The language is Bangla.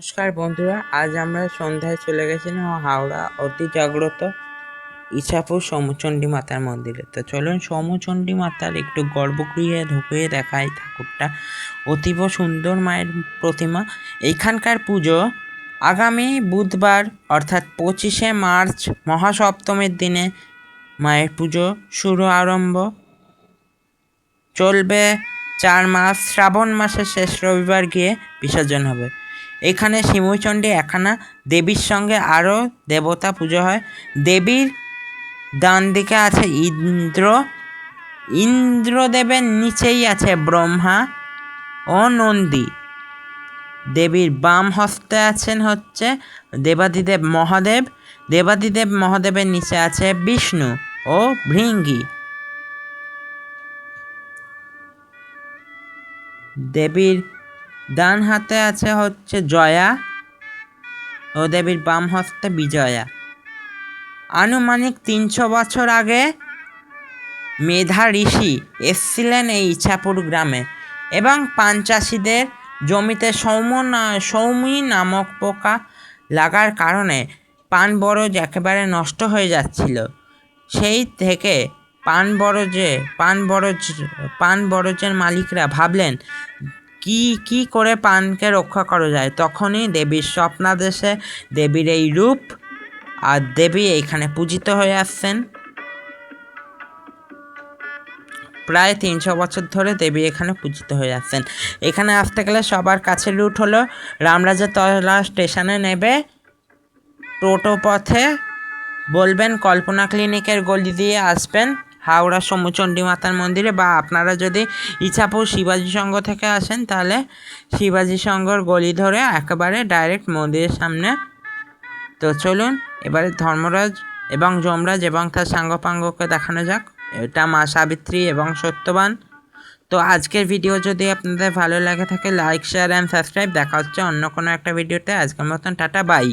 নমস্কার বন্ধুরা, আজ আমরা সন্ধ্যায় চলে গেছিলাম হাওড়া অতি জাগ্রত ইছাপুর সমুচণ্ডী মাতার মন্দিরে। তো চলুন সমুচণ্ডী মাতার একটু গর্ভগৃহে ঢুকিয়ে দেখাই ঠাকুরটা। অতীব সুন্দর মায়ের প্রতিমা। এইখানকার পুজো আগামী বুধবার অর্থাৎ 25শে মার্চ মহাসপ্তমীর দিনে মায়ের পুজো শুরু আরম্ভ চলবে 4 মাস। শ্রাবণ মাসের শেষ রবিবার গিয়ে বিসর্জন হবে। এখানে শিমুচণ্ডী একখানা, দেবীর সঙ্গে আরও দেবতা পুজো হয়। দেবীর ডান দিকে আছে ইন্দ্র, ইন্দ্রদেবের নিচেই আছে ব্রহ্মা ও নন্দী। দেবীর বাম হস্তে আছেন হচ্ছে দেবাদিদেব মহাদেব, দেবাদিদেব মহাদেবের নিচে আছে বিষ্ণু ও ভৃঙ্গি। দেবীর ডান হাতে আছে হচ্ছে জয়া ও দেবীর বাম হস্তে বিজয়া। আনুমানিক 300 বছর আগে মেধা ঋষি এসেছিলেন এই ইছাপুর গ্রামে এবং পান চাষিদের জমিতে সৌমি নামক পোকা লাগার কারণে পান বরজ একেবারে নষ্ট হয়ে যাচ্ছিল। সেই থেকে পান বরজের মালিকরা ভাবলেন কি করে পানকে রক্ষা করা যায়। তখনই দেবীর স্বপ্নাদেশে দেবীর এই রূপ, আর দেবী এইখানে পূজিত হয়ে আসছেন। প্রায় 300 বছর ধরে দেবী এখানে পূজিত হয়ে আসছেন। এখানে আসতে গেলে সবার কাছের রুট হলো রামরাজাতলা স্টেশনে নেবে, টোটো পথে বলবেন কল্পনা ক্লিনিকের গলি দিয়ে আসবেন হাওড়া সমুচণ্ডী মাতার মন্দিরে, বা আপনারা যদি ইছাপুর শিবাজি সংঘ থেকে আসেন তাহলে শিবাজি সংঘর গলি ধরে একেবারে ডাইরেক্ট মন্দিরের সামনে। তো চলুন এবারে ধর্মরাজ এবং যমরাজ এবং তার সাঙ্গপাঙ্গকে দেখানো যাক। এটা মা সাবিত্রী এবং সত্যবান। তো আজকের ভিডিও যদি আপনাদের ভালো লাগে থাকে লাইক, শেয়ার অ্যান্ড সাবস্ক্রাইব। দেখা হচ্ছে অন্য কোনো একটা ভিডিওতে। আজকের মতন টাটা, বাই।